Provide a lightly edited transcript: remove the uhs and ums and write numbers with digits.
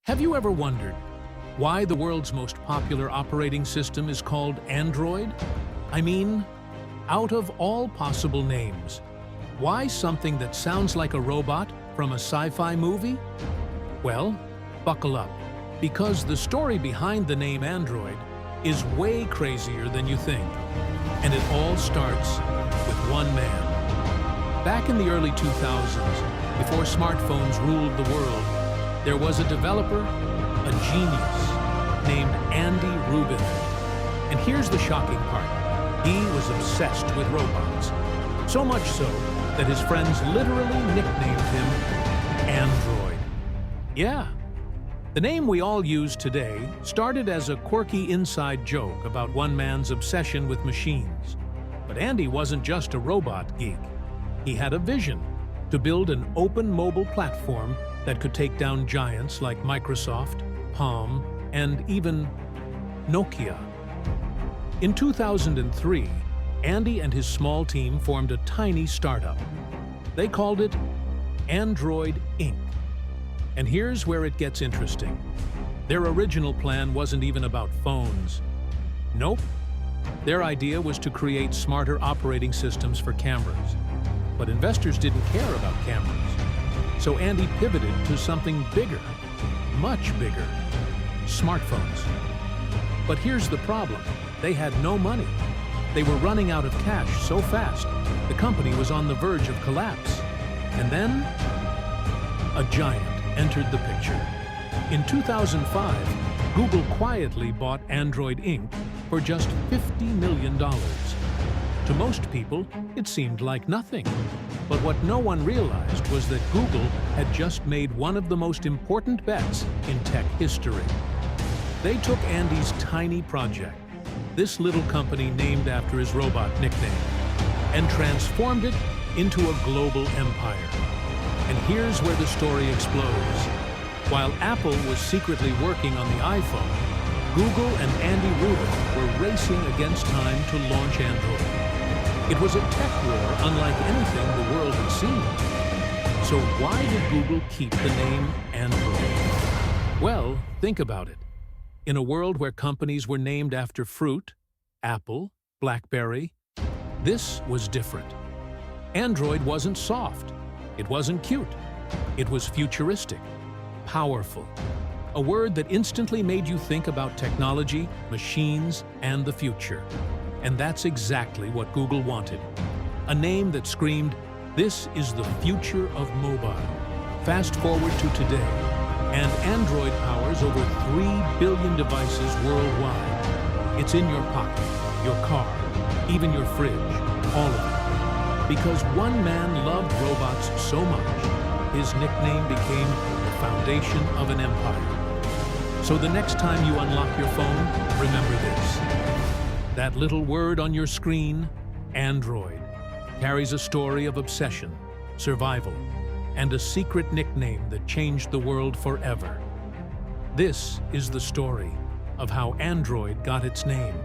Have you ever wondered why the world's most popular operating system is called Android? I mean, out of all possible names, why something that sounds like a robot from a sci-fi movie? Well, buckle up, because the story behind the name Android is way crazier than you think. And it all starts with one man. Back in the early 2000s, before smartphones ruled the world, there was a developer, a genius, named Andy Rubin. And here's the shocking part. He was obsessed with robots. So much so that his friends literally nicknamed him Android. Yeah, the name we all use today started as a quirky inside joke about one man's obsession with machines. But Andy wasn't just a robot geek. He had a vision to build an open mobile platform that could take down giants like Microsoft, Palm, and even Nokia. In 2003, Andy and his small team formed a tiny startup. They called it Android Inc. And here's where it gets interesting. Their original plan wasn't even about phones. Nope. Their idea was to create smarter operating systems for cameras. But investors didn't care about cameras. So Andy pivoted to something bigger, much bigger: smartphones. But here's the problem. They had no money. They were running out of cash so fast, the company was on the verge of collapse. And then, a giant entered the picture. In 2005, Google quietly bought Android Inc. for just $50 million. To most people, it seemed like nothing. But what no one realized was that Google had just made one of the most important bets in tech history. They took Andy's tiny project, this little company named after his robot nickname, and transformed it into a global empire. And here's where the story explodes. While Apple was secretly working on the iPhone, Google and Andy Rubin were racing against time to launch Android. It was a tech war unlike anything the world had seen. So why did Google keep the name Android? Well, think about it. In a world where companies were named after fruit, Apple, BlackBerry, this was different. Android wasn't soft. It wasn't cute. It was futuristic, powerful. A word that instantly made you think about technology, machines, and the future. And that's exactly what Google wanted. A name that screamed, "This is the future of mobile." Fast forward to today, and Android powers over 3 billion devices worldwide. It's in your pocket, your car, even your fridge, all of it. Because one man loved robots so much, his nickname became the foundation of an empire. So the next time you unlock your phone, remember this. That little word on your screen, Android, carries a story of obsession, survival, and a secret nickname that changed the world forever. This is the story of how Android got its name.